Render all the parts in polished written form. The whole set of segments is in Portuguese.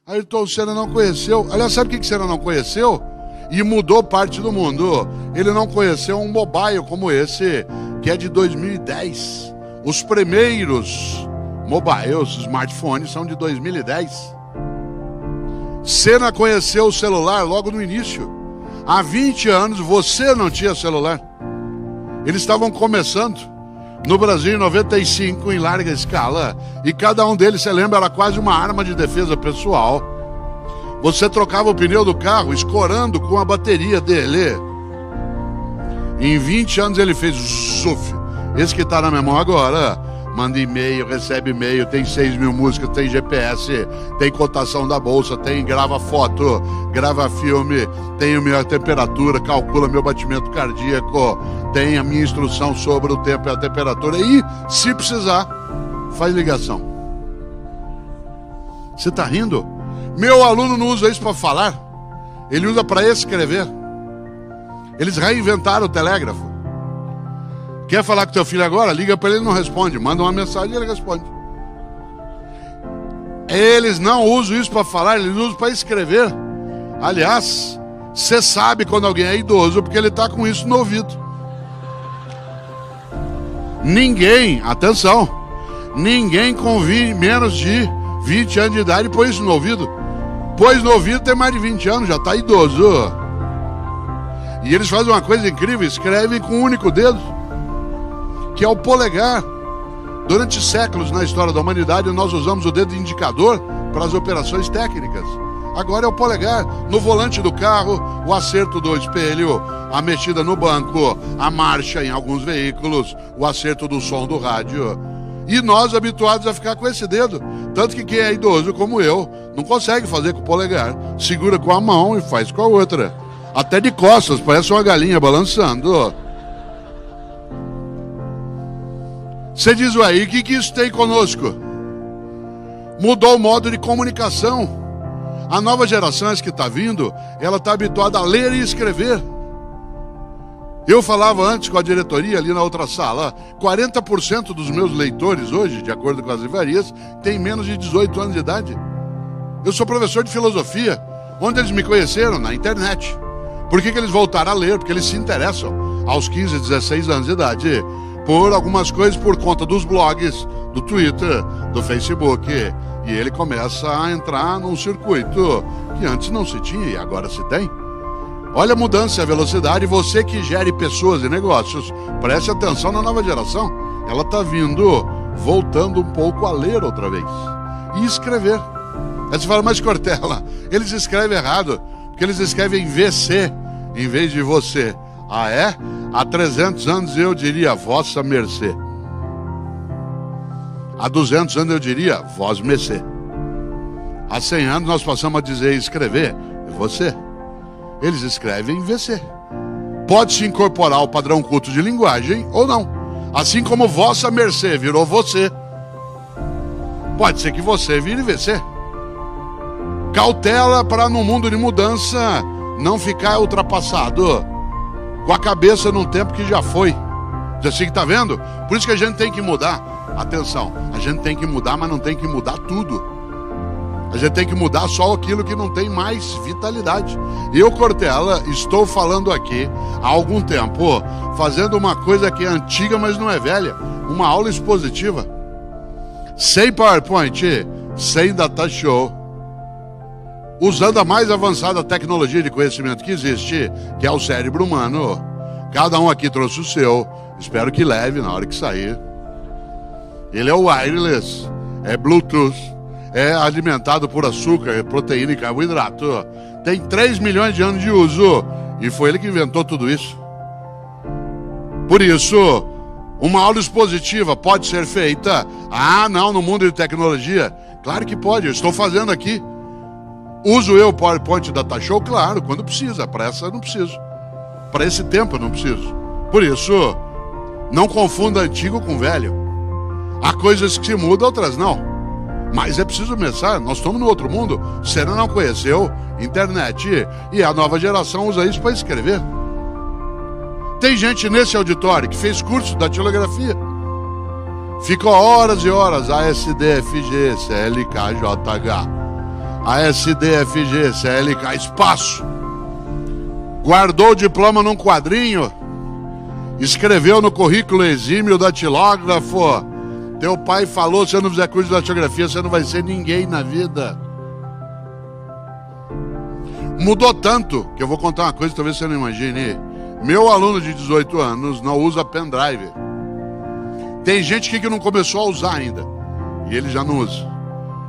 Ayrton Senna não conheceu. Aliás, sabe o que Senna não conheceu? E mudou parte do mundo. Ele não conheceu um mobile como esse, que é de 2010. Os primeiros mobiles, smartphones, são de 2010. Senna conheceu o celular logo no início. Há 20 anos você não tinha celular. Eles estavam começando. No Brasil, em 95, em larga escala. E cada um deles, você lembra, era quase uma arma de defesa pessoal. Você trocava o pneu do carro escorando com a bateria dele. Em 20 anos ele fez zuf. Esse que está na minha mão agora. Manda e-mail, recebe e-mail, tem 6 mil músicas, tem GPS, tem cotação da bolsa, grava foto, grava filme, tem a minha temperatura, calcula meu batimento cardíaco, tem a minha instrução sobre o tempo e a temperatura e, se precisar, faz ligação. Você está rindo? Meu aluno não usa isso para falar, ele usa para escrever. Eles reinventaram o telégrafo. Quer falar com teu filho agora? Liga para ele e não responde. Manda uma mensagem e ele responde. Eles não usam isso para falar, eles usam para escrever. Aliás, você sabe quando alguém é idoso porque ele está com isso no ouvido. Ninguém, atenção, ninguém com menos de 20 anos de idade põe isso no ouvido. Pôs no ouvido tem mais de 20 anos, já está idoso. E eles fazem uma coisa incrível, escrevem com um único dedo, que é o polegar. Durante séculos na história da humanidade nós usamos o dedo indicador para as operações técnicas. Agora é o polegar. No volante do carro, o acerto do espelho, a mexida no banco, a marcha em alguns veículos, o acerto do som do rádio. E nós habituados a ficar com esse dedo. Tanto que quem é idoso como eu não consegue fazer com o polegar. Segura com a mão e faz com a outra. Até de costas, parece uma galinha balançando. Você diz, ué, e o que isso tem conosco? Mudou o modo de comunicação. A nova geração que está vindo, ela está habituada a ler e escrever. Eu falava antes com a diretoria ali na outra sala, 40% dos meus leitores hoje, de acordo com as livrarias, têm menos de 18 anos de idade. Eu sou professor de filosofia. Onde eles me conheceram? Na internet. Por que eles voltaram a ler? Porque eles se interessam aos 15, 16 anos de idade por algumas coisas por conta dos blogs, do Twitter, do Facebook. E ele começa a entrar num circuito que antes não se tinha e agora se tem. Olha a mudança e a velocidade. Você que gere pessoas e negócios, preste atenção na nova geração. Ela está vindo, voltando um pouco a ler outra vez. E escrever. Aí você fala, mas Cortella, eles escrevem errado, porque eles escrevem VC em vez de você. Ah, é? Há 300 anos eu diria vossa mercê. Há 200 anos eu diria vós mercê. Há 100 anos nós passamos a dizer e escrever você. Eles escrevem VC. Pode-se incorporar ao padrão culto de linguagem ou não. Assim como vossa mercê virou você, pode ser que você vire VC. Cautela para no mundo de mudança não ficar ultrapassado, com a cabeça num tempo que já foi. Já assim que tá vendo? Por isso que a gente tem que mudar. Atenção, a gente tem que mudar, mas não tem que mudar tudo. A gente tem que mudar só aquilo que não tem mais vitalidade. Eu, Cortella, estou falando aqui há algum tempo, fazendo uma coisa que é antiga, mas não é velha. Uma aula expositiva. Sem PowerPoint, sem data show. Usando a mais avançada tecnologia de conhecimento que existe, que é o cérebro humano. Cada um aqui trouxe o seu. Espero que leve na hora que sair. Ele é wireless, é Bluetooth, é alimentado por açúcar, proteína e carboidrato. Tem 3 milhões de anos de uso e foi ele que inventou tudo isso. Por isso, uma aula expositiva pode ser feita. Ah, não, no mundo de tecnologia. Claro que pode, eu estou fazendo aqui. Uso eu o PowerPoint da Data Show? Claro, quando precisa. Para essa eu não preciso. Para esse tempo eu não preciso. Por isso, não confunda antigo com velho. Há coisas que se mudam, outras não. Mas é preciso começar. Nós estamos no outro mundo. Você não conheceu internet. E a nova geração usa isso para escrever. Tem gente nesse auditório que fez curso da datilografia. Ficou horas e horas. ASD, FG, CLK, JH. A SDFG, CLK, espaço. Guardou o diploma num quadrinho, escreveu no currículo exímio datilógrafo: teu pai falou, se eu não fizer curso de datilografia, você não vai ser ninguém na vida. Mudou tanto, que eu vou contar uma coisa que talvez você não imagine. Meu aluno de 18 anos não usa pendrive. Tem gente aqui que não começou a usar ainda, e ele já não usa.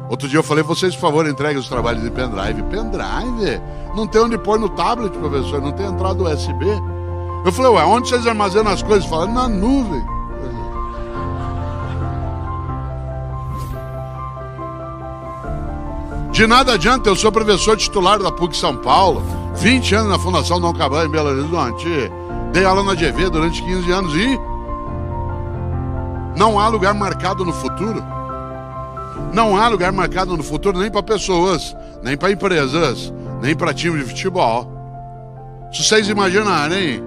Outro dia eu falei: vocês, por favor, entreguem os trabalhos de pendrive. Pendrive? Não tem onde pôr no tablet, professor, não tem entrada USB. Eu falei: ué, onde vocês armazenam as coisas? Falaram: na nuvem. De nada adianta, eu sou professor titular da PUC São Paulo, 20 anos na Fundação Dom Cabral em Belo Horizonte, dei aula na GV durante 15 anos e não há lugar marcado no futuro. Não há lugar marcado no futuro nem para pessoas, nem para empresas, nem para time de futebol. Se vocês imaginarem,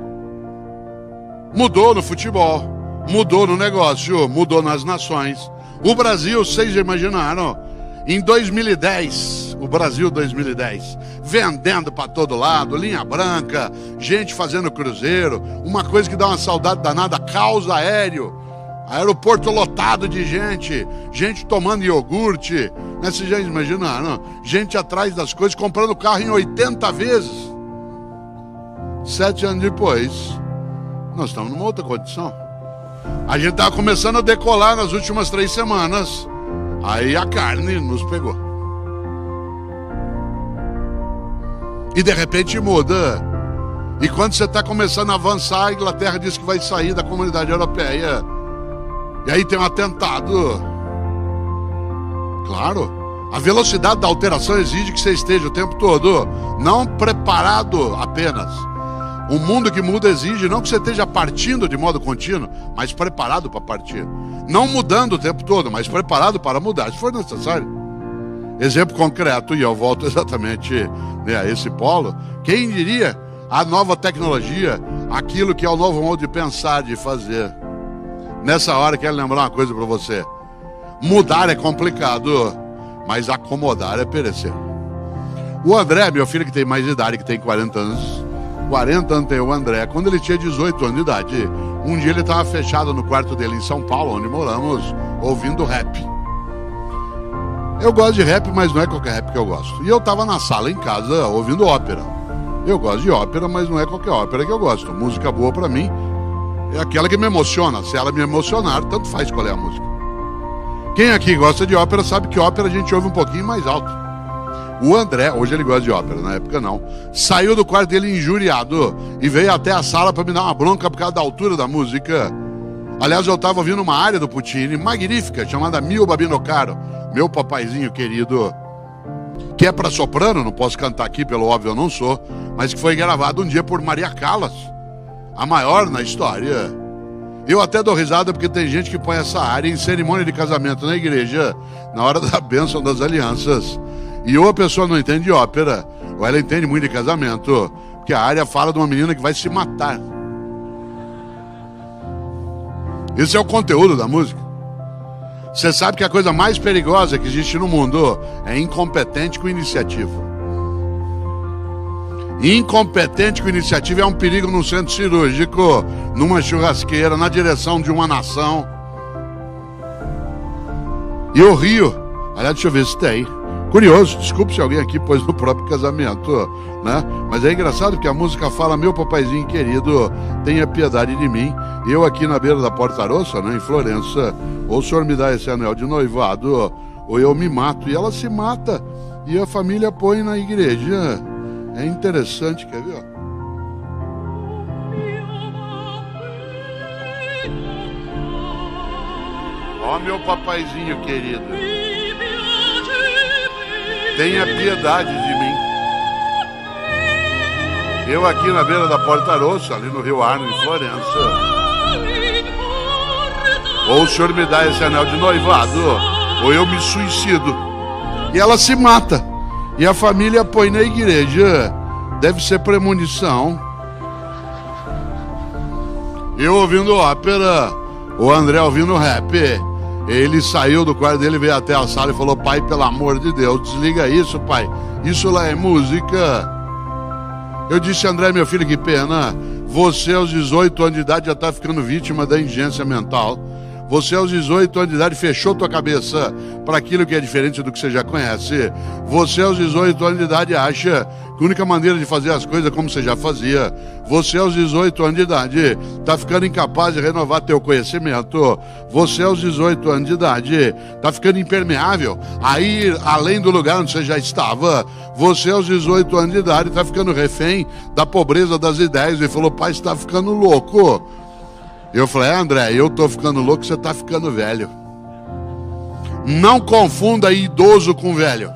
mudou no futebol, mudou no negócio, mudou nas nações. O Brasil, vocês imaginaram, em 2010, o Brasil 2010, vendendo para todo lado, linha branca, gente fazendo cruzeiro, uma coisa que dá uma saudade danada, caos aéreo, aeroporto lotado de gente, gente tomando iogurte, né? Vocês já imaginaram? Gente atrás das coisas, comprando carro em 80 vezes. 7 anos depois, nós estamos numa outra condição. A gente estava começando a decolar nas últimas 3 semanas. Aí a carne nos pegou. E de repente muda. E quando você está começando a avançar, a Inglaterra diz que vai sair da Comunidade Europeia. E aí tem um atentado. Claro, a velocidade da alteração exige que você esteja o tempo todo não preparado apenas. O mundo que muda exige não que você esteja partindo de modo contínuo, mas preparado para partir. Não mudando o tempo todo, mas preparado para mudar, se for necessário. Exemplo concreto, e eu volto exatamente, né, a esse polo. Quem diria a nova tecnologia, aquilo que é o novo modo de pensar, de fazer. Nessa hora, quero lembrar uma coisa para você. Mudar é complicado, mas acomodar é perecer. O André, meu filho que tem mais idade, que tem 40 anos... 40 anos tem o André. Quando ele tinha 18 anos de idade, um dia ele estava fechado no quarto dele em São Paulo, onde moramos, ouvindo rap. Eu gosto de rap, mas não é qualquer rap que eu gosto. E eu estava na sala em casa ouvindo ópera. Eu gosto de ópera, mas não é qualquer ópera que eu gosto. Música boa para mim é aquela que me emociona. Se ela me emocionar, tanto faz qual é a música. Quem aqui gosta de ópera sabe que ópera a gente ouve um pouquinho mais alto. O André, hoje ele gosta de ópera, na época não, saiu do quarto dele injuriado e veio até a sala para me dar uma bronca por causa da altura da música. Aliás, eu estava ouvindo uma área do Puccini magnífica, chamada Mio Babino Caro, meu papaizinho querido, que é para soprano, não posso cantar aqui, pelo óbvio eu não sou, mas que foi gravado um dia por Maria Callas, a maior na história. Eu até dou risada porque tem gente que põe essa área em cerimônia de casamento na igreja, na hora da bênção das alianças. E ou a pessoa não entende de ópera, ou ela entende muito de casamento, porque a área fala de uma menina que vai se matar. Esse é o conteúdo da música. Você sabe que a coisa mais perigosa que existe no mundo é incompetente com iniciativa. Incompetente com iniciativa é um perigo num centro cirúrgico, numa churrasqueira, na direção de uma nação. E o Rio, aliás, deixa eu ver se tem. Curioso, desculpe se alguém aqui pôs no próprio casamento, né? Mas é engraçado porque a música fala: meu papaizinho querido, tenha piedade de mim. Eu aqui na beira da Porta Rossa, né, em Florença, ou o senhor me dá esse anel de noivado, ou eu me mato. E ela se mata, e a família põe na igreja. É interessante, quer ver? Ó, meu papaizinho querido, tenha piedade de mim. Eu aqui na beira da Porta Rossa, ali no Rio Arno, em Florença. Ou o senhor me dá esse anel de noivado, ou eu me suicido. E ela se mata. E a família põe na igreja. Deve ser premonição. Eu ouvindo ópera, o André ouvindo rap. Ele saiu do quarto dele, veio até a sala e falou: pai, pelo amor de Deus, desliga isso, pai. Isso lá é música. Eu disse: André, meu filho, que pena. Você aos 18 anos de idade já está ficando vítima da indigência mental. Você aos 18 anos de idade fechou tua cabeça para aquilo que é diferente do que você já conhece. Você aos 18 anos de idade acha que a única maneira de fazer as coisas é como você já fazia. Você aos 18 anos de idade está ficando incapaz de renovar teu conhecimento. Você aos 18 anos de idade está ficando impermeável a ir além do lugar onde você já estava. Você aos 18 anos de idade está ficando refém da pobreza das ideias. Ele falou: pai, você está ficando louco. Eu falei: André, eu tô ficando louco, você tá ficando velho. Não confunda idoso com velho.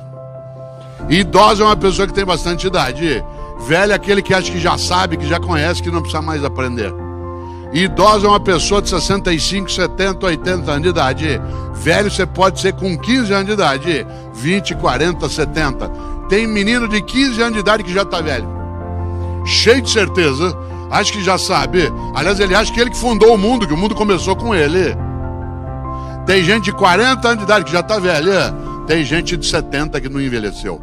Idoso é uma pessoa que tem bastante idade. Velho é aquele que acha que já sabe, que já conhece, que não precisa mais aprender. Idoso é uma pessoa de 65, 70, 80 anos de idade. Velho você pode ser com 15 anos de idade, 20, 40, 70. Tem menino de 15 anos de idade que já tá velho. Cheio de certeza. Acho que já sabe. Aliás, ele acha que ele que fundou o mundo, que o mundo começou com ele. Tem gente de 40 anos de idade que já está velha. Tem gente de 70 que não envelheceu.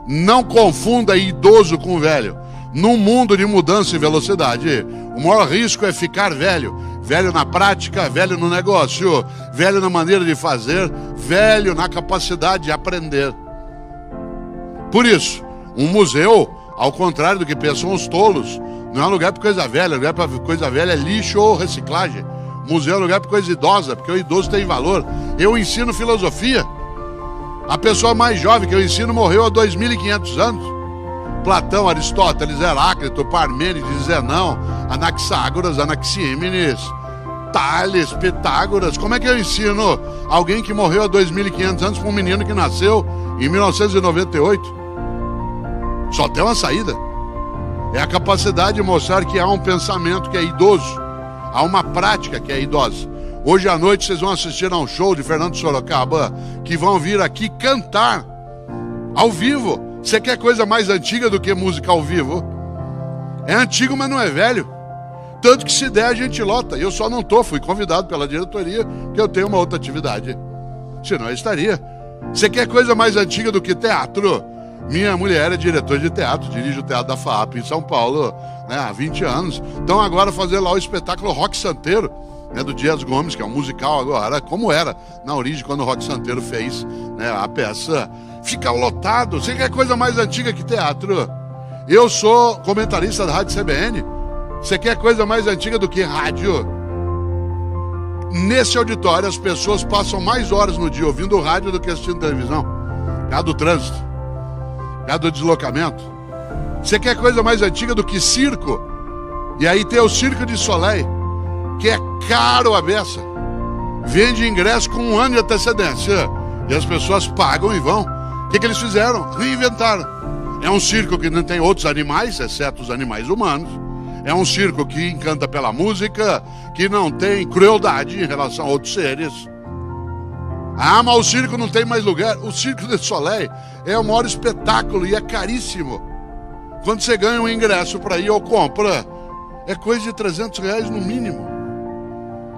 Não confunda idoso com velho. Num mundo de mudança e velocidade, o maior risco é ficar velho. Velho na prática, velho no negócio, velho na maneira de fazer, velho na capacidade de aprender. Por isso, um museu, ao contrário do que pensam os tolos, não é um lugar para coisa velha. Lugar para coisa velha é lixo ou reciclagem. Museu é um lugar para coisa idosa, porque o idoso tem valor. Eu ensino filosofia. A pessoa mais jovem que eu ensino morreu há 2.500 anos. Platão, Aristóteles, Heráclito, Parmênides, Zenão, Anaxágoras, Anaxímenes, Tales, Pitágoras. Como é que eu ensino alguém que morreu há 2.500 anos para um menino que nasceu em 1998? Só tem uma saída. É a capacidade de mostrar que há um pensamento que é idoso, há uma prática que é idosa. Hoje à noite vocês vão assistir a um show de Fernando Sorocaba, que vão vir aqui cantar ao vivo. Você quer coisa mais antiga do que música ao vivo? É antigo, mas não é velho. Tanto que se der a gente lota. Eu só não fui convidado pela diretoria, porque eu tenho uma outra atividade. Senão eu estaria. Você quer coisa mais antiga do que teatro? Minha mulher é diretora de teatro, dirige o Teatro da FAAP em São Paulo, né, há 20 anos. Então agora fazer lá o espetáculo Rock Santeiro, né, do Dias Gomes, que é um musical agora, como era na origem quando o Rock Santeiro fez, né, a peça. Fica lotado. Você quer coisa mais antiga que teatro? Eu sou comentarista da Rádio CBN. Você quer coisa mais antiga do que rádio? Nesse auditório as pessoas passam mais horas no dia ouvindo rádio do que assistindo televisão. Por causa do trânsito, por causa do deslocamento. Você quer coisa mais antiga do que circo? E aí tem o Circo de Soleil, que é caro a beça. Vende ingresso com 1 ano de antecedência. E as pessoas pagam e vão. O que eles fizeram? Reinventaram. É um circo que não tem outros animais, exceto os animais humanos. É um circo que encanta pela música, que não tem crueldade em relação a outros seres. Ah, mas o circo não tem mais lugar. O Circo de Soleil é o maior espetáculo e é caríssimo. Quando você ganha um ingresso para ir ou compra, é coisa de R$300 no mínimo.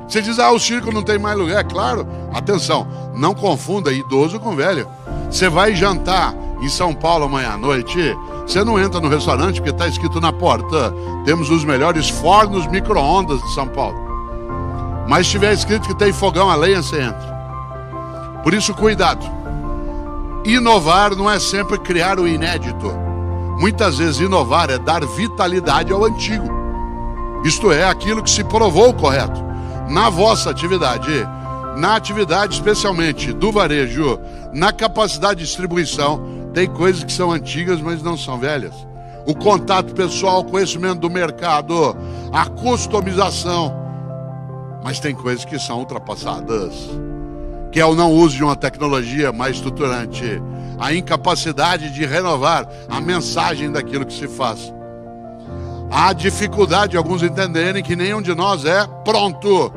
Você diz: ah, o circo não tem mais lugar. Claro, atenção, não confunda idoso com velho. Você vai jantar em São Paulo amanhã à noite, você não entra no restaurante porque está escrito na porta: temos os melhores fornos micro-ondas de São Paulo. Mas se tiver escrito que tem fogão a lenha, você entra. Por isso, cuidado. Inovar não é sempre criar o inédito. Muitas vezes inovar é dar vitalidade ao antigo. Isto é, aquilo que se provou correto. Na vossa atividade, na atividade especialmente do varejo, na capacidade de distribuição, tem coisas que são antigas, mas não são velhas. O contato pessoal, o conhecimento do mercado, a customização. Mas tem coisas que são ultrapassadas, que é o não uso de uma tecnologia mais estruturante, a incapacidade de renovar a mensagem daquilo que se faz. Há dificuldade de alguns entenderem que nenhum de nós é pronto.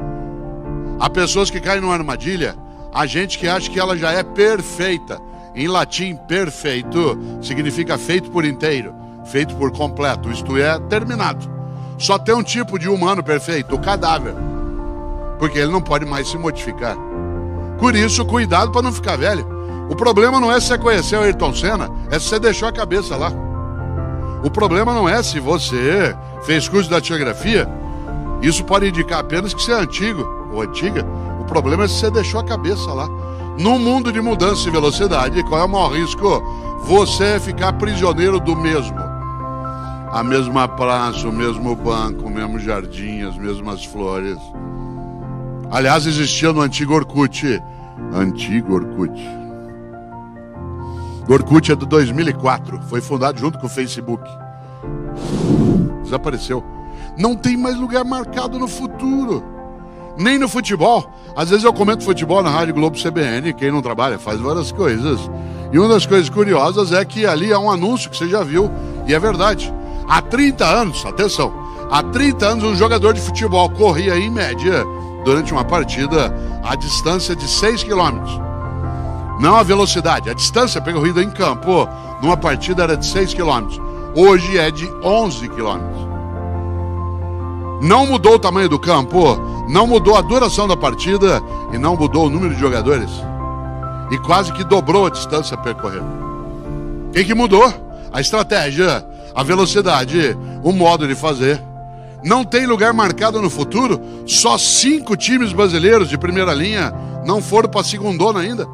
Há pessoas que caem numa armadilha, há gente que acha que ela já é perfeita. Em latim, perfeito significa feito por inteiro, feito por completo, isto é, terminado. Só tem um tipo de humano perfeito, o cadáver, porque ele não pode mais se modificar. Por isso, cuidado para não ficar velho. O problema não é se você conheceu o Ayrton Senna, é se você deixou a cabeça lá. O problema não é se você fez curso de datilografia. Isso pode indicar apenas que você é antigo ou antiga. O problema é se você deixou a cabeça lá. No mundo de mudança de velocidade, qual é o maior risco? Você ficar prisioneiro do mesmo. A mesma praça, o mesmo banco, o mesmo jardim, as mesmas flores. Aliás, existia no antigo Orkut. Antigo Orkut. O Orkut é de 2004. Foi fundado junto com o Facebook. Desapareceu. Não tem mais lugar marcado no futuro. Nem no futebol. Às vezes eu comento futebol na Rádio Globo CBN. Quem não trabalha faz várias coisas. E uma das coisas curiosas é que ali há um anúncio que você já viu. E é verdade. Há 30 anos, atenção, há 30 anos um jogador de futebol corria em média, durante uma partida, a distância de 6 km. Não a velocidade, a distância percorrida em campo, numa partida era de 6 km. Hoje é de 11 km. Não mudou o tamanho do campo, não mudou a duração da partida e não mudou o número de jogadores. E quase que dobrou a distância a percorrer. O que mudou? A estratégia, a velocidade, o modo de fazer. Não tem lugar marcado no futuro. Só 5 times brasileiros de primeira linha não foram para a segundona ainda.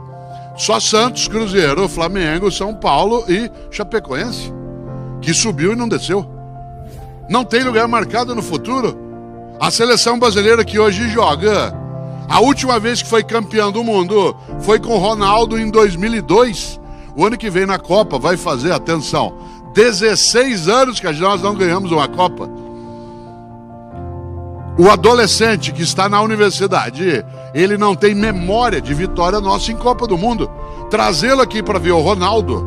Só Santos, Cruzeiro, Flamengo, São Paulo e Chapecoense, que subiu e não desceu. Não tem lugar marcado no futuro. A seleção brasileira que hoje joga, a última vez que foi campeão do mundo foi com o Ronaldo em 2002. O ano que vem na Copa vai fazer, atenção, 16 anos que nós não ganhamos uma Copa. O adolescente que está na universidade, ele não tem memória de vitória nossa em Copa do Mundo. Trazê-lo aqui para ver o Ronaldo,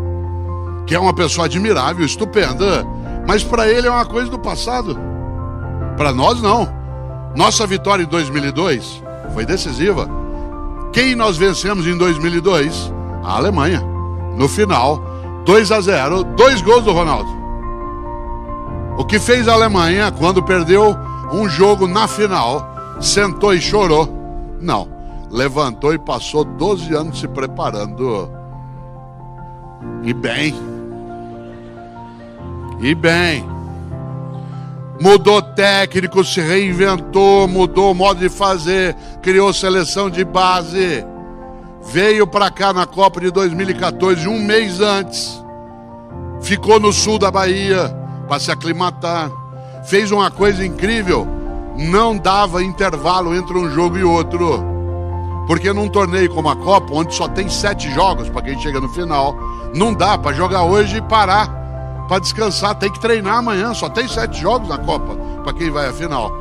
que é uma pessoa admirável, estupenda, mas para ele é uma coisa do passado. Para nós não. Nossa vitória em 2002 foi decisiva. Quem nós vencemos em 2002? A Alemanha. No final, 2-0, 2 gols do Ronaldo. O que fez a Alemanha quando perdeu um jogo na final? Sentou e chorou? Não. Levantou e passou 12 anos se preparando. E bem. Mudou técnico, se reinventou, mudou o modo de fazer, criou seleção de base. Veio para cá na Copa de 2014, um mês antes. Ficou no sul da Bahia para se aclimatar. Fez uma coisa incrível. Não dava intervalo entre um jogo e outro. Porque num torneio como a Copa, onde só tem 7 jogos para quem chega no final, não dá para jogar hoje e parar para descansar. Tem que treinar amanhã. Só tem 7 jogos na Copa para quem vai à final.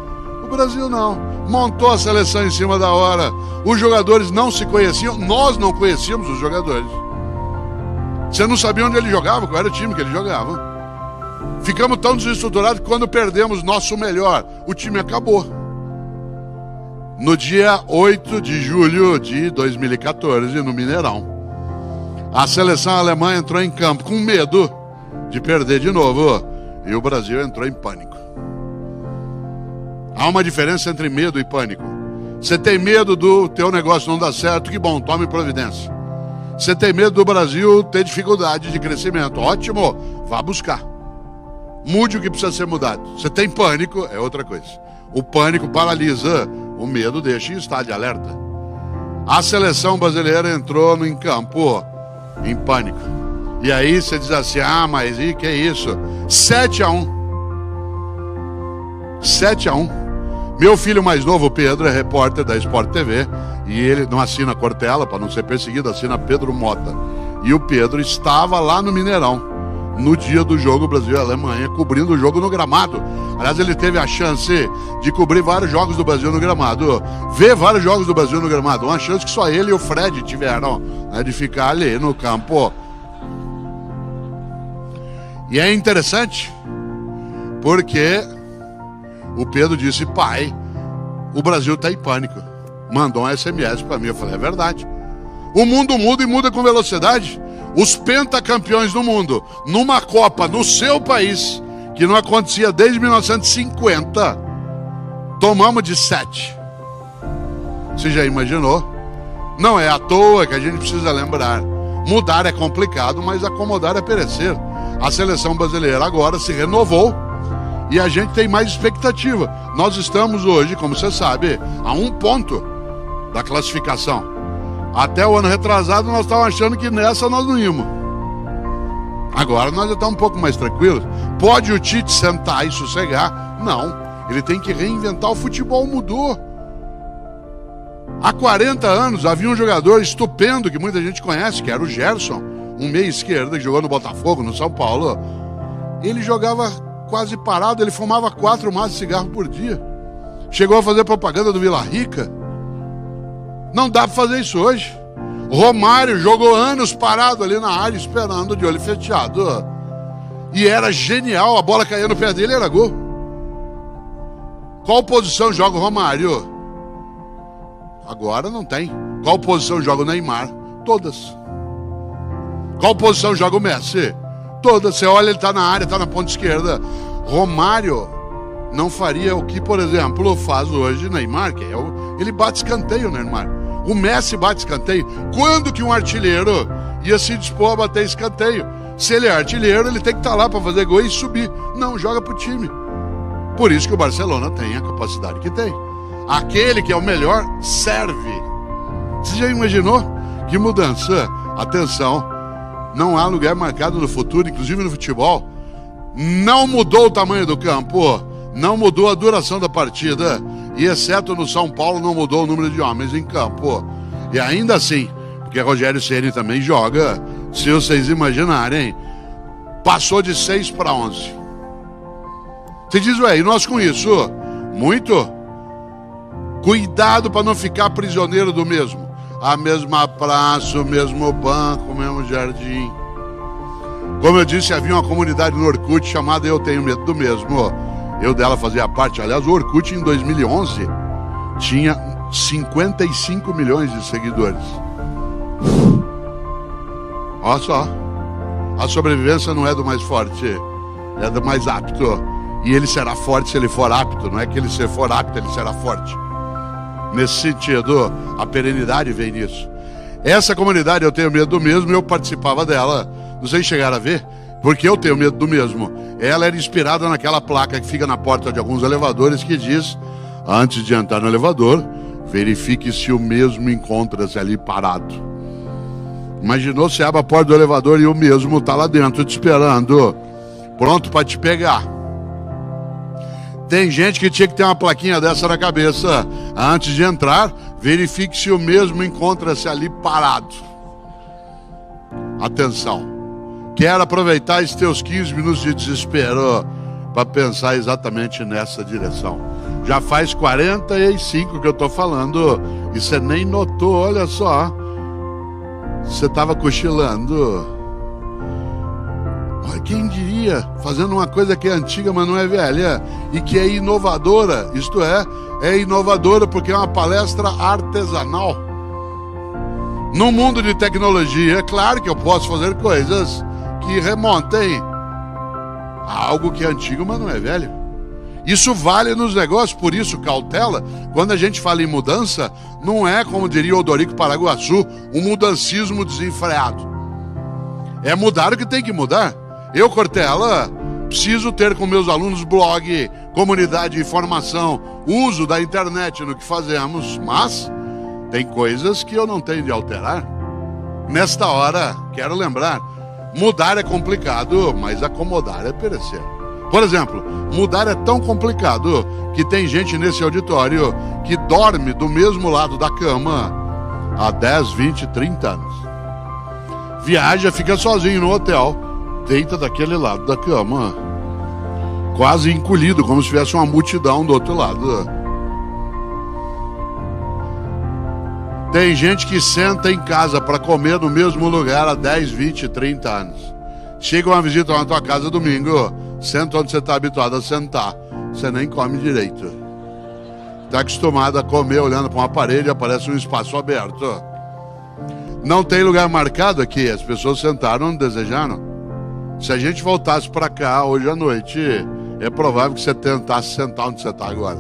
O Brasil não. Montou a seleção em cima da hora. Os jogadores não se conheciam. Nós não conhecíamos os jogadores. Você não sabia onde ele jogava, qual era o time que ele jogava. Ficamos tão desestruturados que quando perdemos nosso melhor, o time acabou. No dia 8 de julho de 2014, no Mineirão, a seleção alemã entrou em campo com medo de perder de novo. E o Brasil entrou em pânico. Há uma diferença entre medo e pânico. Você tem medo do teu negócio não dar certo, que bom, tome providência. Você tem medo do Brasil ter dificuldade de crescimento, ótimo, vá buscar. Mude o que precisa ser mudado. Você tem pânico, é outra coisa. O pânico paralisa, o medo deixa em estado de alerta. A seleção brasileira entrou em campo em pânico. E aí você diz assim, mas e que é isso? 7-1. 7-1. Meu filho mais novo, Pedro, é repórter da Sport TV e ele não assina Cortella, para não ser perseguido, assina Pedro Mota. E o Pedro estava lá no Mineirão, no dia do jogo Brasil e Alemanha, cobrindo o jogo no gramado. Aliás, ele teve a chance de cobrir vários jogos do Brasil no gramado, ver vários jogos do Brasil no gramado. Uma chance que só ele e o Fred tiveram, né, de ficar ali no campo. E é interessante, porque o Pedro disse, pai, o Brasil está em pânico. Mandou um SMS para mim, eu falei, é verdade. O mundo muda e muda com velocidade. Os pentacampeões do mundo, numa Copa no seu país, que não acontecia desde 1950, tomamos de 7. Você já imaginou Não é à toa que a gente precisa lembrar. Mudar é complicado, mas acomodar é perecer. A seleção brasileira agora se renovou e a gente tem mais expectativa. Nós estamos hoje, como você sabe, a 1 ponto da classificação. Até o ano retrasado nós estávamos achando que nessa nós não íamos. Agora nós já estamos um pouco mais tranquilos. Pode o Tite sentar e sossegar? Não. Ele tem que reinventar. O futebol mudou. Há 40 anos havia um jogador estupendo que muita gente conhece, que era o Gerson, um meia esquerda que jogou no Botafogo, no São Paulo. Ele jogava quase parado, ele fumava 4 maços de cigarro por dia. Chegou a fazer propaganda do Vila Rica. Não dá para fazer isso hoje. Romário jogou anos parado ali na área, esperando, de olho fechado. E era genial, a bola caía no pé dele, era gol. Qual posição joga o Romário? Agora não tem. Qual posição joga o Neymar? Todas. Qual posição joga o Messi? Todas. Você olha, ele está na área, está na ponta esquerda. Romário não faria o que, por exemplo, faz hoje Neymar, que é ele bate escanteio, Neymar. O Messi bate escanteio. Quando que um artilheiro ia se dispor a bater escanteio? Se ele é artilheiro, ele tem que estar lá para fazer gol e subir. Não, joga pro time. Por isso que o Barcelona tem a capacidade que tem. Aquele que é o melhor serve. Você já imaginou? Que mudança? Atenção, não há lugar marcado no futuro, inclusive no futebol. Não mudou o tamanho do campo, não mudou a duração da partida, e exceto no São Paulo não mudou o número de homens em campo. E ainda assim, porque Rogério Ceni também joga, se vocês imaginarem, passou de 6 para 11. Você diz, ué, e nós com isso? Muito? Cuidado para não ficar prisioneiro do mesmo. A mesma praça, o mesmo banco, o mesmo jardim. Como eu disse, havia uma comunidade no Orkut chamada Eu Tenho Medo do Mesmo. Eu dela fazia parte. Aliás, o Orkut em 2011 tinha 55 milhões de seguidores. Olha só. A sobrevivência não é do mais forte, é do mais apto. E ele será forte se ele for apto. Não é que ele se for apto, ele será forte. Nesse sentido, a perenidade vem nisso. Essa comunidade Eu Tenho Medo do Mesmo, eu participava dela. Não sei se chegaram a ver, porque Eu Tenho Medo do Mesmo. Ela era inspirada naquela placa que fica na porta de alguns elevadores que diz: antes de entrar no elevador, verifique se o mesmo encontra-se ali parado. Imaginou se abre a porta do elevador e o mesmo está lá dentro te esperando, pronto para te pegar. Tem gente que tinha que ter uma plaquinha dessa na cabeça. Antes de entrar, verifique se o mesmo encontra-se ali parado. Atenção. Quero aproveitar esses teus 15 minutos de desespero para pensar exatamente nessa direção. Já faz 45 que eu estou falando e você nem notou, olha só. Você estava cochilando. Quem diria, fazendo uma coisa que é antiga, mas não é velha, e que é inovadora, isto é inovadora porque é uma palestra artesanal. No mundo de tecnologia, é claro que eu posso fazer coisas que remontem a algo que é antigo, mas não é velho. Isso vale nos negócios, por isso, cautela, quando a gente fala em mudança, não é, como diria Odorico Paraguaçu, um mudancismo desenfreado. É mudar o que tem que mudar. Eu, Cortella, preciso ter com meus alunos blog, comunidade de informação, uso da internet no que fazemos, mas tem coisas que eu não tenho de alterar. Nesta hora, quero lembrar, mudar é complicado, mas acomodar é perecer. Por exemplo, mudar é tão complicado que tem gente nesse auditório que dorme do mesmo lado da cama há 10, 20, 30 anos. Viaja, fica sozinho no hotel, deita daquele lado da cama, quase encolhido, como se tivesse uma multidão do outro lado. Tem gente que senta em casa para comer no mesmo lugar há 10, 20, 30 anos. Chega uma visita na tua casa domingo, senta onde você está habituado a sentar, você nem come direito. Está acostumado a comer olhando para uma parede, aparece um espaço aberto. Não tem lugar marcado aqui, as pessoas sentaram onde desejaram. Se a gente voltasse para cá hoje à noite, é provável que você tentasse sentar onde você está agora.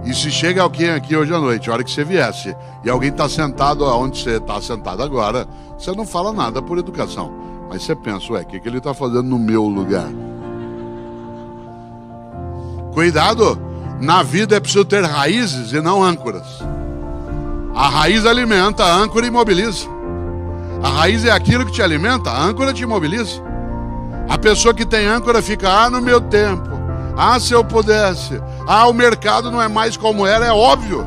E se chega alguém aqui hoje à noite, a hora que você viesse, e alguém está sentado onde você está sentado agora, você não fala nada por educação. Mas você pensa, ué, o que ele está fazendo no meu lugar? Cuidado, na vida é preciso ter raízes e não âncoras. A raiz alimenta, a âncora imobiliza. A raiz é aquilo que te alimenta, a âncora te imobiliza. A pessoa que tem âncora fica, no meu tempo. Se eu pudesse. O mercado não é mais como era, é óbvio.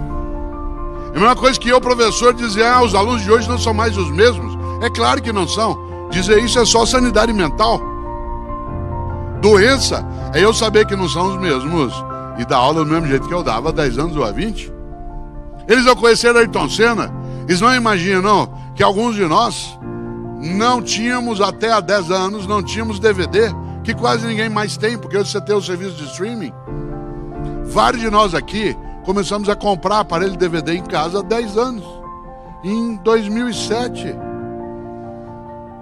É a mesma coisa que eu, professor, dizer, os alunos de hoje não são mais os mesmos. É claro que não são. Dizer isso é só sanidade mental. Doença é eu saber que não são os mesmos e dar aula do mesmo jeito que eu dava há 10 anos ou há 20. Eles ao conhecer Ayrton Senna, eles não imaginam que alguns de nós não tínhamos, até há 10 anos, não tínhamos DVD, que quase ninguém mais tem, porque hoje você tem o serviço de streaming. Vários de nós aqui começamos a comprar aparelho de DVD em casa há 10 anos, em 2007.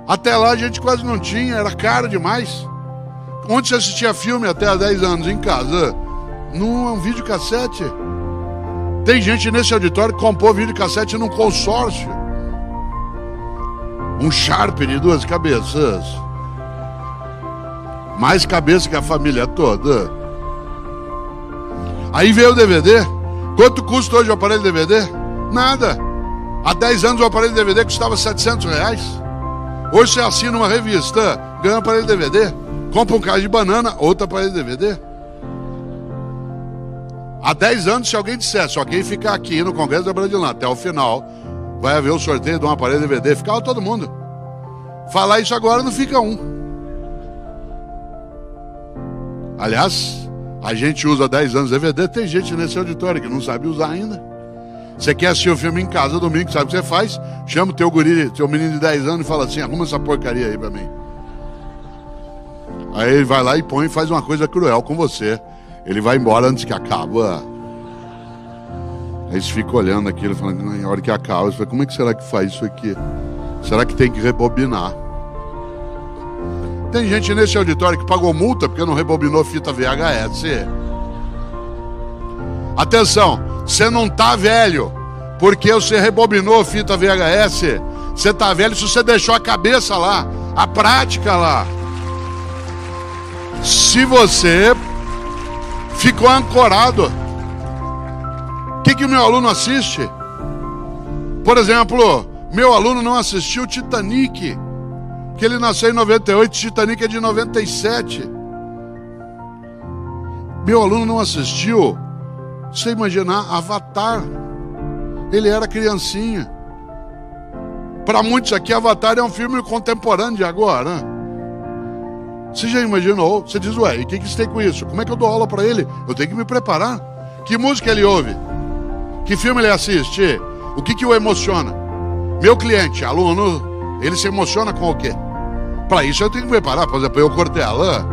Até lá a gente quase não tinha, era caro demais. Onde você assistia filme até há 10 anos em casa? Num videocassete. Tem gente nesse auditório que comprou videocassete num consórcio. Um Sharp de 2 cabeças. Mais cabeça que a família toda. Aí veio o DVD. Quanto custa hoje o aparelho de DVD? Nada. Há 10 anos o aparelho de DVD custava R$700. Hoje você assina uma revista, ganha um aparelho de DVD. Compra um caixa de banana, outro aparelho de DVD. Há 10 anos, se alguém dissesse, quem ficar aqui no Congresso da Brandilã até o final, vai haver o sorteio de um aparelho de DVD, ficava todo mundo. Falar isso agora não fica um. Aliás, a gente usa 10 anos DVD, tem gente nesse auditório que não sabe usar ainda. Você quer assistir o filme em casa domingo, sabe o que você faz? Chama o teu guri, teu menino de 10 anos e fala assim, arruma essa porcaria aí pra mim. Aí ele vai lá e põe e faz uma coisa cruel com você. Ele vai embora antes que acaba. Aí você fica olhando aquilo, falando, na hora que acaba, você fala, como é que será que faz isso aqui? Será que tem que rebobinar? Tem gente nesse auditório que pagou multa porque não rebobinou fita VHS. Atenção, você não tá velho porque você rebobinou fita VHS. Você tá velho se você deixou a cabeça lá, a prática lá. Se você ficou ancorado. O que o meu aluno assiste? Por exemplo, meu aluno não assistiu Titanic, que ele nasceu em 98, Titanic é de 97. Meu aluno não assistiu, você imaginar, Avatar. Ele era criancinha. Para muitos aqui, Avatar é um filme contemporâneo de agora. Você já imaginou? Você diz, ué, e o que isso tem com isso? Como é que eu dou aula para ele? Eu tenho que me preparar. Que música ele ouve? Que filme ele assiste? O que o emociona? Meu cliente, aluno, ele se emociona com o quê? Para isso eu tenho que me preparar. Por exemplo, eu cortei a lã,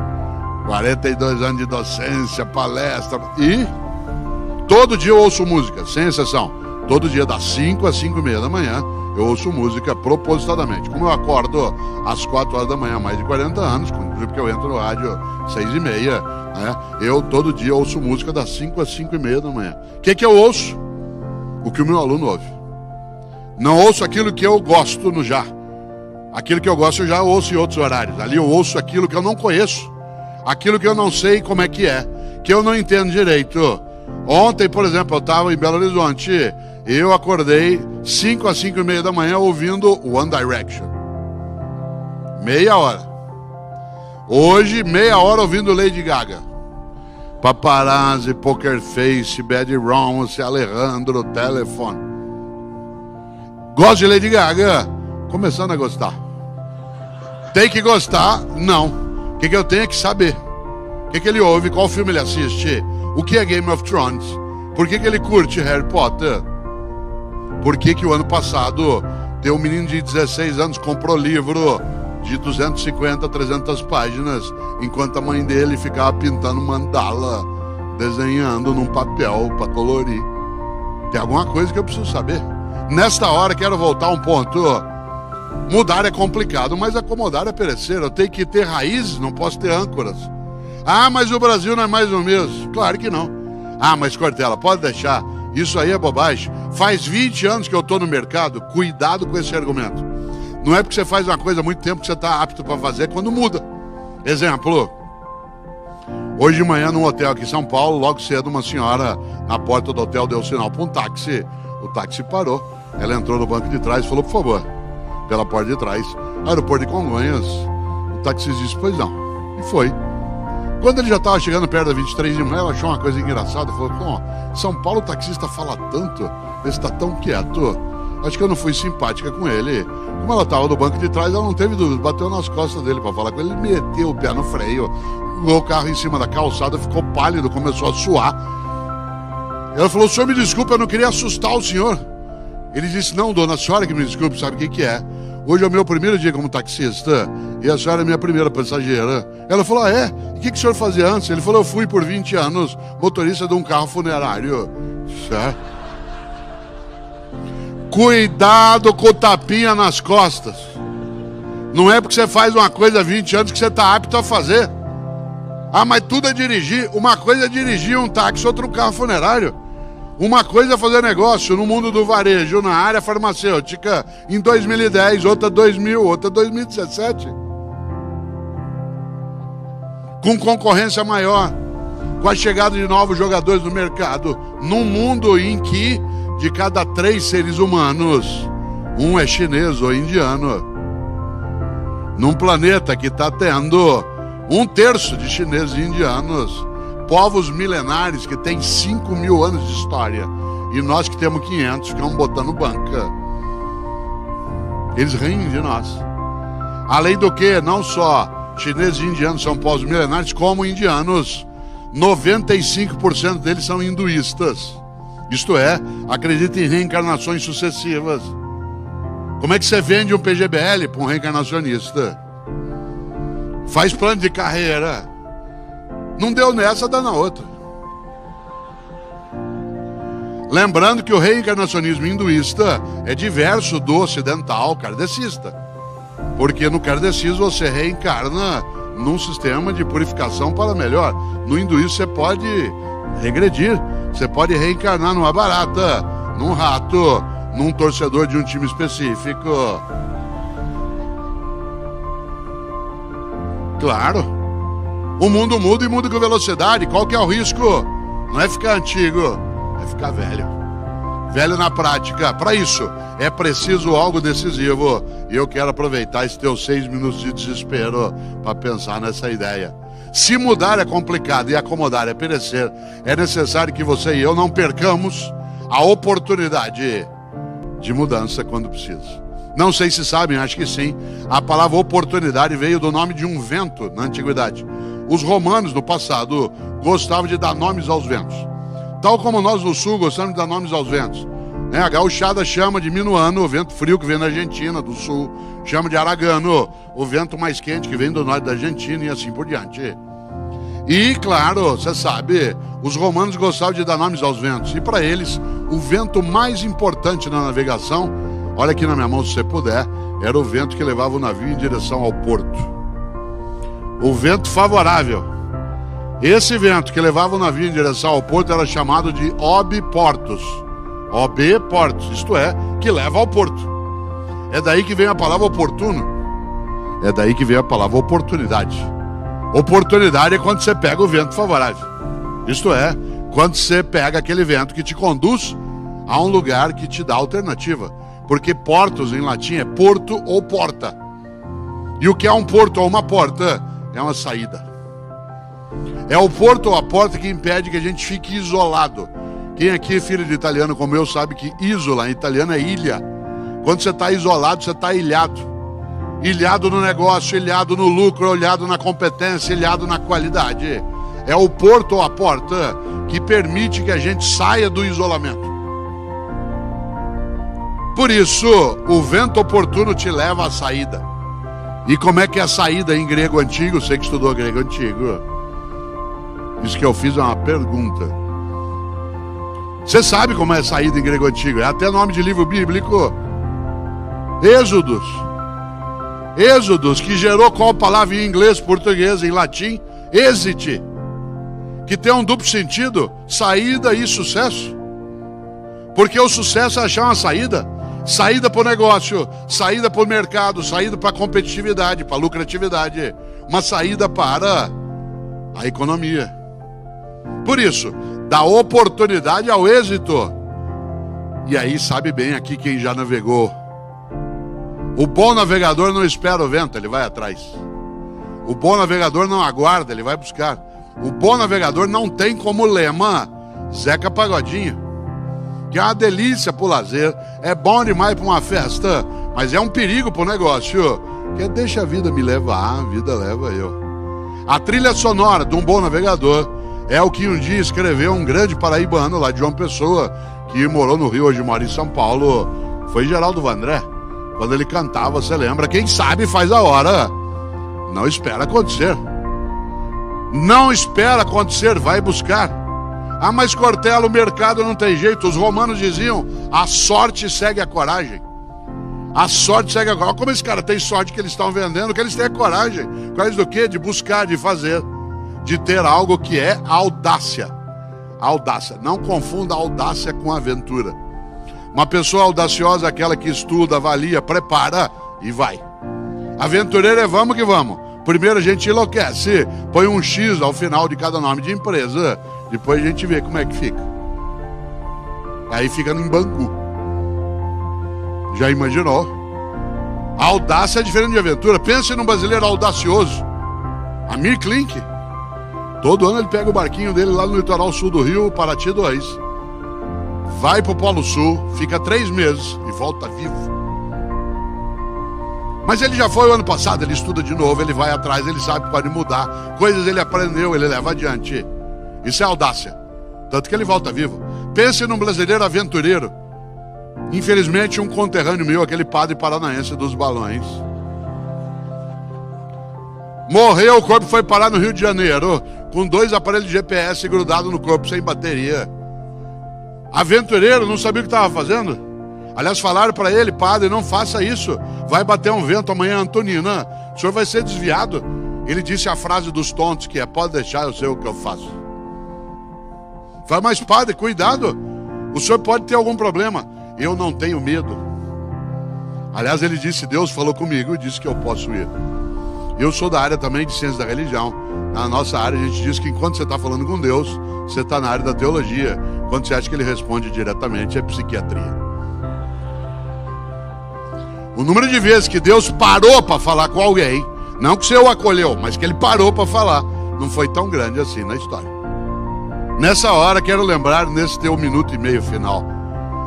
42 anos de docência, palestra, e todo dia eu ouço música, sem exceção. Todo dia das 5 às 5:30 da manhã, eu ouço música propositadamente. Como eu acordo às 4 horas da manhã há mais de 40 anos, porque eu entro no rádio 6:30, né? Eu todo dia ouço música das 5 às 5:30 da manhã. O que eu ouço? O que o meu aluno ouve. Não ouço aquilo que eu gosto no já. Aquilo que eu gosto eu já ouço em outros horários. Ali eu ouço aquilo que eu não conheço. Aquilo que eu não sei como é, que eu não entendo direito. Ontem, por exemplo, eu estava em Belo Horizonte. Eu acordei 5 às 5:30 da manhã ouvindo One Direction. Meia hora. Hoje, meia hora ouvindo Lady Gaga. Paparazzi, Poker Face, Bad Romance, Alejandro, Telefone. Gosto de Lady Gaga? Começando a gostar. Tem que gostar? Não. O que eu tenho é que saber. O que ele ouve, qual filme ele assiste, o que é Game of Thrones, por que ele curte Harry Potter. Por que o ano passado tem um menino de 16 anos comprou livro de 250, 300 páginas, enquanto a mãe dele ficava pintando mandala, desenhando num papel para colorir. Tem alguma coisa que eu preciso saber. Nesta hora quero voltar a um ponto. Mudar é complicado, mas acomodar é perecer. Eu tenho que ter raízes, não posso ter âncoras. Mas o Brasil não é mais o mesmo. Claro que não. Ah, mas Cortella, pode deixar. Isso aí é bobagem. Faz 20 anos que eu estou no mercado. Cuidado com esse argumento. Não é porque você faz uma coisa há muito tempo que você está apto para fazer quando muda. Exemplo. Hoje de manhã, num hotel aqui em São Paulo, logo cedo, uma senhora na porta do hotel deu sinal para um táxi. O táxi parou. Ela entrou no banco de trás e falou, por favor, pela porta de trás. Aeroporto de Congonhas. O taxista disse, pois não. E foi. Quando ele já estava chegando perto da 23 de manhã, ela achou uma coisa engraçada. Falou, São Paulo o taxista fala tanto, ele está tão quieto. Acho que eu não fui simpática com ele. Como ela estava no banco de trás, ela não teve dúvida. Bateu nas costas dele para falar com ele. Ele meteu o pé no freio. O carro em cima da calçada, ficou pálido, começou a suar. Ela falou, senhor, me desculpe, eu não queria assustar o senhor. Ele disse, não, dona, a senhora que me desculpe, sabe o que é? Hoje é o meu primeiro dia como taxista e a senhora é minha primeira passageira. Ela falou, é? E o que o senhor fazia antes? Ele falou, eu fui por 20 anos motorista de um carro funerário. Certo? Cuidado com o tapinha nas costas. Não é porque você faz uma coisa há 20 anos que você está apto a fazer. Ah, mas tudo é dirigir. Uma coisa é dirigir um táxi, outro um carro funerário. Uma coisa é fazer negócio no mundo do varejo, na área farmacêutica, em 2010, outra 2000, outra 2017. Com concorrência maior, com a chegada de novos jogadores no mercado, num mundo em que, de cada 3 seres humanos, um é chinês ou indiano. Num planeta que está tendo 1/3 de chineses e indianos. Povos milenares que têm 5.000 anos de história. E nós que temos 500 ficamos botando banca. Eles riem de nós. Além do que, não só chineses e indianos são povos milenares, como indianos. 95% deles são hinduístas. Isto é, acreditam em reencarnações sucessivas. Como é que você vende um PGBL para um reencarnacionista? Faz plano de carreira. Não deu nessa, dá na outra. Lembrando que o reencarnacionismo hinduísta é diverso do ocidental kardecista. Porque no kardecismo você reencarna num sistema de purificação para melhor. No hinduísmo você pode regredir. Você pode reencarnar numa barata, num rato, num torcedor de um time específico. Claro. O mundo muda e muda com velocidade. Qual que é o risco? Não é ficar antigo, é ficar velho. Velho na prática. Para isso, é preciso algo decisivo. E eu quero aproveitar esses teus 6 minutos de desespero para pensar nessa ideia. Se mudar é complicado e acomodar é perecer, é necessário que você e eu não percamos a oportunidade de mudança quando precisa. Não sei se sabem, acho que sim. A palavra oportunidade veio do nome de um vento na antiguidade. Os romanos, no passado, gostavam de dar nomes aos ventos. Tal como nós no sul gostamos de dar nomes aos ventos. A gauchada chama de minuano, o vento frio que vem da Argentina, do sul. Chama de aragano, o vento mais quente que vem do norte da Argentina e assim por diante. E, claro, você sabe, os romanos gostavam de dar nomes aos ventos. E para eles, o vento mais importante na navegação, olha aqui na minha mão se você puder, era o vento que levava o navio em direção ao porto. O vento favorável. Esse vento que levava o navio em direção ao porto era chamado de obiportus. Obiportus, isto é, que leva ao porto. É daí que vem a palavra oportuno. É daí que vem a palavra oportunidade. Oportunidade é quando você pega o vento favorável. Isto é, quando você pega aquele vento que te conduz a um lugar que te dá alternativa. Porque portus em latim é porto ou porta. E o que é um porto ou uma porta? É uma saída. É o porto ou a porta que impede que a gente fique isolado. Quem aqui é filho de italiano como eu sabe que isola em italiano é ilha. Quando você está isolado, você está ilhado. Ilhado no negócio, ilhado no lucro, ilhado na competência, ilhado na qualidade. É o porto ou a porta que permite que a gente saia do isolamento. Por isso, o vento oportuno te leva à saída. E como é que é a saída em grego antigo? Você que estudou grego antigo. Isso que eu fiz é uma pergunta. Você sabe como é a saída em grego antigo? É até nome de livro bíblico. Êxodos. Êxodos, que gerou qual palavra em inglês, português, em latim? Exit. que tem um duplo sentido, saída e sucesso. Porque o sucesso é achar uma saída. Saída para o negócio, saída para o mercado, saída para a competitividade, para a lucratividade. Uma saída para a economia. Por isso, dá oportunidade ao êxito. E aí sabe bem aqui quem já navegou. O bom navegador não espera o vento, ele vai atrás. O bom navegador não aguarda, ele vai buscar. O bom navegador não tem como lema Zeca Pagodinho, que é uma delícia pro lazer, é bom demais para uma festa, mas é um perigo pro negócio, que é deixa a vida me levar, a vida leva eu. A trilha sonora de um bom navegador é o que um dia escreveu um grande paraibano lá de João Pessoa, que morou no Rio, hoje mora em São Paulo, foi Geraldo Vandré. Quando ele cantava, você lembra, quem sabe faz a hora, não espera acontecer. Não espera acontecer, vai buscar. Ah, mas Cortella, o mercado não tem jeito. Os romanos diziam, a sorte segue a coragem. A sorte segue a coragem. Como esse cara tem sorte que eles estão vendendo, que eles têm a coragem. Coragem do quê? De buscar, de fazer. De ter algo que é audácia. Audácia. Não confunda audácia com aventura. Uma pessoa audaciosa é aquela que estuda, avalia, prepara e vai. Aventureiro é vamos que vamos. Primeiro a gente enlouquece, põe um X ao final de cada nome de empresa, depois a gente vê como é que fica. Aí fica no Bangu. Já imaginou? A audácia é diferente de aventura. Pense num brasileiro audacioso. Amir Klink. Todo ano ele pega o barquinho dele lá no litoral sul do Rio, Paraty 2. Vai pro Polo Sul, fica 3 meses e volta vivo. Mas ele já foi o ano passado, ele estuda de novo, ele vai atrás, ele sabe que pode mudar. Coisas ele aprendeu, ele leva adiante. Isso é audácia. Tanto que ele volta vivo. Pense num brasileiro aventureiro. Infelizmente, um conterrâneo meu, aquele padre paranaense dos balões, morreu, o corpo foi parar no Rio de Janeiro, com 2 aparelhos de GPS grudados no corpo, sem bateria. Aventureiro, não sabia o que estava fazendo. Aliás, falaram para ele, padre, não faça isso. Vai bater um vento amanhã, Antonina. O senhor vai ser desviado. Ele disse a frase dos tontos, que é, pode deixar, eu sei o que eu faço. Fala, mas padre, cuidado. O senhor pode ter algum problema. Eu não tenho medo. Aliás, ele disse, Deus falou comigo e disse que eu posso ir. Eu sou da área também de ciência da religião. Na nossa área, a gente diz que enquanto você está falando com Deus, você está na área da teologia. Quando você acha que ele responde diretamente, é psiquiatria. O número de vezes que Deus parou para falar com alguém, não que você o acolheu, mas que ele parou para falar, não foi tão grande assim na história. Nessa hora, quero lembrar, nesse teu 1 minuto e meio final,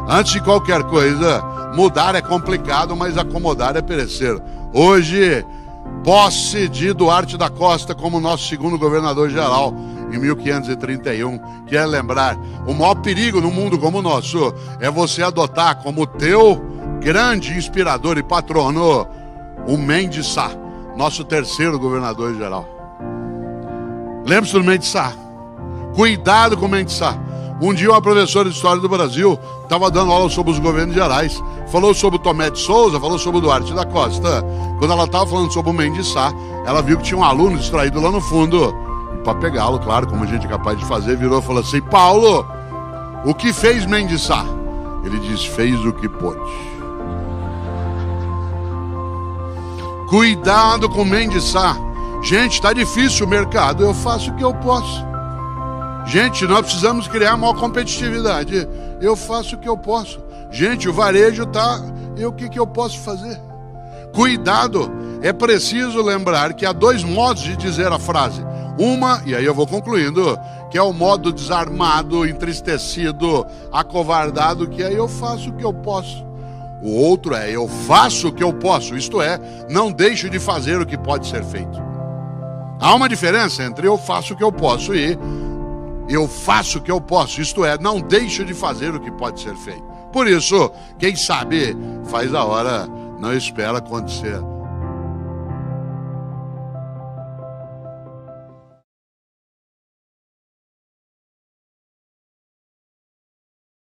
antes de qualquer coisa, mudar é complicado, mas acomodar é perecer. Hoje, posse de Duarte da Costa como nosso segundo governador-geral, em 1531, quero lembrar, o maior perigo no mundo como o nosso é você adotar como teu grande inspirador e patrono o Mendes Sá, nosso terceiro governador-geral. Lembre-se do Mendes Sá. Cuidado com o Mendes Sá. Um dia uma professora de História do Brasil estava dando aula sobre os governos gerais. Falou sobre o Tomé de Souza, falou sobre o Duarte da Costa. Quando ela estava falando sobre o Mendes Sá, ela viu que tinha um aluno distraído lá no fundo. E para pegá-lo, claro, como a gente é capaz de fazer, virou e falou assim, Paulo, o que fez Mendes Sá? Ele disse, fez o que pôde. Cuidado com Mendes Sá. Gente, está difícil o mercado, eu faço o que eu posso. Gente, nós precisamos criar maior competitividade, eu faço o que eu posso. Gente, o varejo está, o que eu posso fazer? Cuidado, é preciso lembrar que há 2 modos de dizer a frase. Uma, e aí eu vou concluindo, que é o modo desarmado, entristecido, acovardado, que é eu faço o que eu posso. O outro é eu faço o que eu posso, isto é, não deixo de fazer o que pode ser feito. Há uma diferença entre eu faço o que eu posso e eu faço o que eu posso, isto é, não deixo de fazer o que pode ser feito. Por isso, quem sabe, faz a hora, não espera acontecer.